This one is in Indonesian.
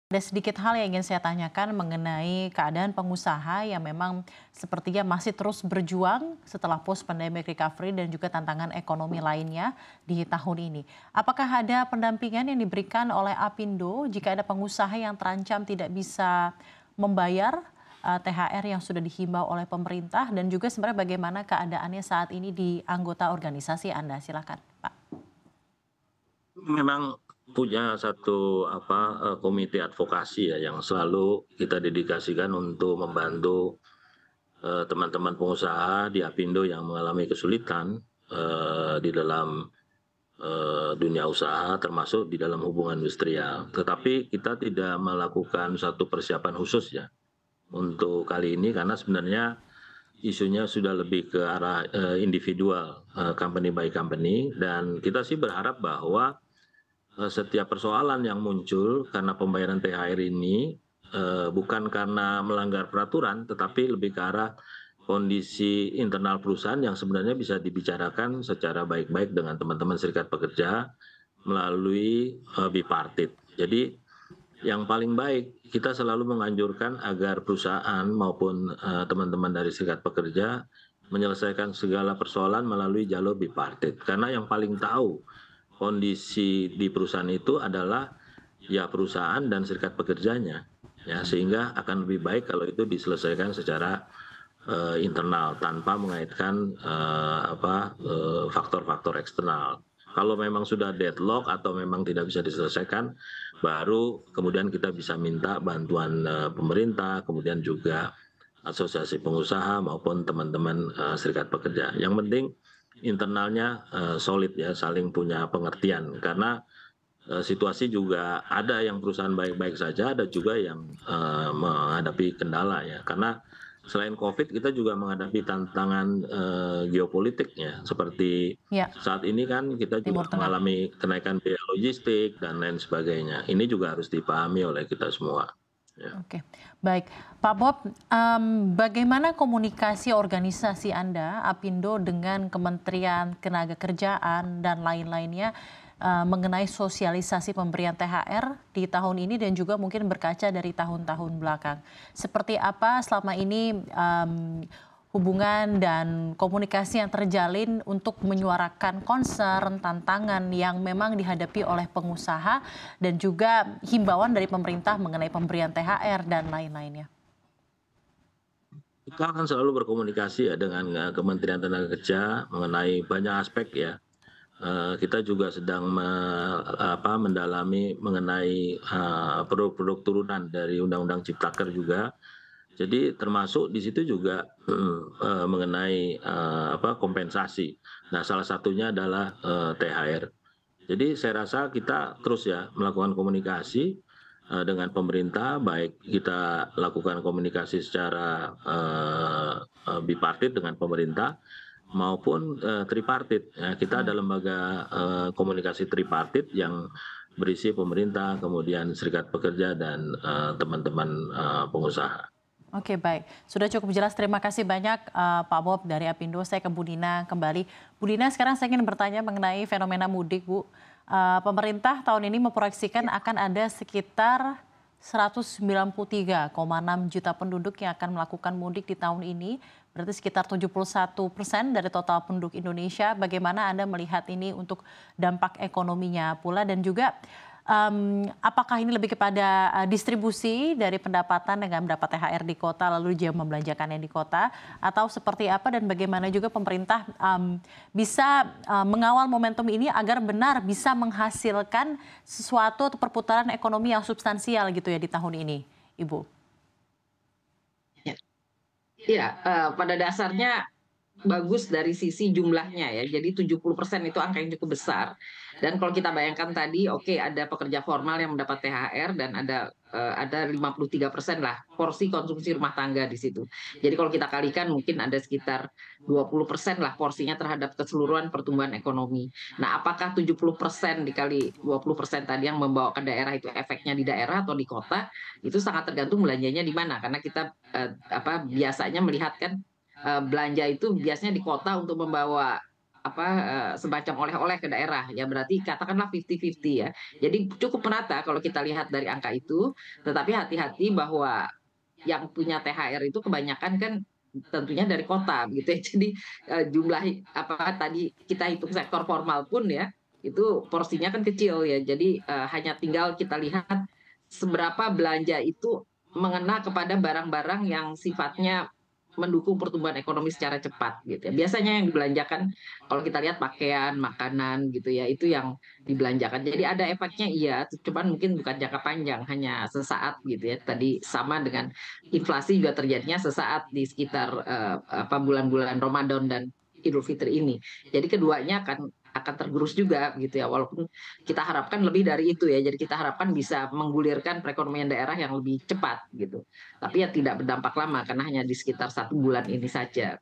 Ada sedikit hal yang ingin saya tanyakan mengenai keadaan pengusaha yang memang sepertinya masih terus berjuang setelah post pandemic recovery dan juga tantangan ekonomi lainnya di tahun ini. Apakah ada pendampingan yang diberikan oleh Apindo jika ada pengusaha yang terancam tidak bisa membayar THR yang sudah dihimbau oleh pemerintah, dan juga sebenarnya bagaimana keadaannya saat ini di anggota organisasi Anda? Silakan, Pak. Memang punya satu komite advokasi ya yang selalu kita dedikasikan untuk membantu, teman-teman pengusaha di Apindo yang mengalami kesulitan, di dalam, dunia usaha termasuk di dalam hubungan industrial. Tetapi kita tidak melakukan satu persiapan khusus ya untuk kali ini karena sebenarnya isunya sudah lebih ke arah, individual, company by company, dan kita sih berharap bahwa setiap persoalan yang muncul karena pembayaran THR ini, bukan karena melanggar peraturan, tetapi lebih ke arah kondisi internal perusahaan yang sebenarnya bisa dibicarakan secara baik-baik dengan teman-teman serikat pekerja melalui, bipartit. Jadi yang paling baik kita selalu menganjurkan agar perusahaan maupun, teman-teman dari serikat pekerja menyelesaikan segala persoalan melalui jalur bipartit. Karena yang paling tahu kondisi di perusahaan itu adalah ya perusahaan dan serikat pekerjanya, ya sehingga akan lebih baik kalau itu diselesaikan secara internal tanpa mengaitkan faktor-faktor eksternal. Kalau memang sudah deadlock atau memang tidak bisa diselesaikan, baru kemudian kita bisa minta bantuan pemerintah, kemudian juga asosiasi pengusaha maupun teman-teman serikat pekerja. Yang penting internalnya solid ya, saling punya pengertian karena situasi juga ada yang perusahaan baik-baik saja, ada juga yang menghadapi kendala ya. Karena selain COVID kita juga menghadapi tantangan geopolitik ya, seperti Ya, saat ini kan kita juga Timur Tengah. mengalami kenaikan biaya logistik dan lain sebagainya. Ini juga harus dipahami oleh kita semua. Ya. Oke, baik. Pak Bob, bagaimana komunikasi organisasi Anda, Apindo, dengan Kementerian Ketenagakerjaan dan lain-lainnya mengenai sosialisasi pemberian THR di tahun ini dan juga mungkin berkaca dari tahun-tahun belakang? Seperti apa selama ini hubungan dan komunikasi yang terjalin untuk menyuarakan concern, tantangan yang memang dihadapi oleh pengusaha dan juga himbauan dari pemerintah mengenai pemberian THR dan lain-lainnya? Kita akan selalu berkomunikasi ya dengan Kementerian Tenaga Kerja mengenai banyak aspek ya. Kita juga sedang mendalami mengenai produk-produk turunan dari Undang-Undang Ciptaker juga. Jadi termasuk di situ juga mengenai kompensasi. Nah, salah satunya adalah THR. Jadi saya rasa kita terus ya melakukan komunikasi dengan pemerintah, baik kita lakukan komunikasi secara bipartit dengan pemerintah maupun tripartit. Ya, kita ada lembaga komunikasi tripartit yang berisi pemerintah, kemudian serikat pekerja dan teman-teman pengusaha. Oke, baik. Sudah cukup jelas. Terima kasih banyak Pak Bob dari Apindo. Saya ke Bu Dina kembali. Bu Dina, sekarang saya ingin bertanya mengenai fenomena mudik, Bu. Pemerintah tahun ini memproyeksikan akan ada sekitar 193,6 juta penduduk yang akan melakukan mudik di tahun ini. Berarti sekitar 71% dari total penduduk Indonesia. Bagaimana Anda melihat ini untuk dampak ekonominya pula, dan juga apakah ini lebih kepada distribusi dari pendapatan dengan mendapat THR di kota lalu dia membelanjakannya di kota, atau seperti apa, dan bagaimana juga pemerintah bisa mengawal momentum ini agar benar bisa menghasilkan sesuatu atau perputaran ekonomi yang substansial gitu ya di tahun ini, Ibu? Ya, iya, pada dasarnya bagus dari sisi jumlahnya ya. Jadi 70% itu angka yang cukup besar. Dan kalau kita bayangkan tadi, oke, ada pekerja formal yang mendapat THR dan ada 53% lah porsi konsumsi rumah tangga di situ. Jadi kalau kita kalikan mungkin ada sekitar 20% lah porsinya terhadap keseluruhan pertumbuhan ekonomi. Nah, apakah 70% dikali 20% tadi yang membawa ke daerah itu efeknya di daerah atau di kota, itu sangat tergantung belanjanya di mana. Karena kita biasanya melihat kan belanja itu biasanya di kota untuk membawa semacam oleh-oleh ke daerah ya, berarti katakanlah 50-50 ya. Jadi cukup merata kalau kita lihat dari angka itu, tetapi hati-hati bahwa yang punya THR itu kebanyakan kan tentunya dari kota gitu ya. Jadi jumlah tadi kita hitung sektor formal pun ya, itu porsinya kan kecil ya. Jadi hanya tinggal kita lihat seberapa belanja itu mengena kepada barang-barang yang sifatnya mendukung pertumbuhan ekonomi secara cepat gitu ya. Biasanya yang dibelanjakan kalau kita lihat pakaian, makanan gitu ya, itu yang dibelanjakan. Jadi ada efeknya iya, cuman mungkin bukan jangka panjang, hanya sesaat gitu ya. Tadi sama dengan inflasi juga terjadinya sesaat di sekitar bulan-bulan Ramadan dan Idul Fitri ini. Jadi keduanya akan tergerus juga gitu ya, walaupun kita harapkan lebih dari itu ya. Jadi kita harapkan bisa menggulirkan perekonomian daerah yang lebih cepat gitu. Tapi ya tidak berdampak lama karena hanya di sekitar 1 bulan ini saja.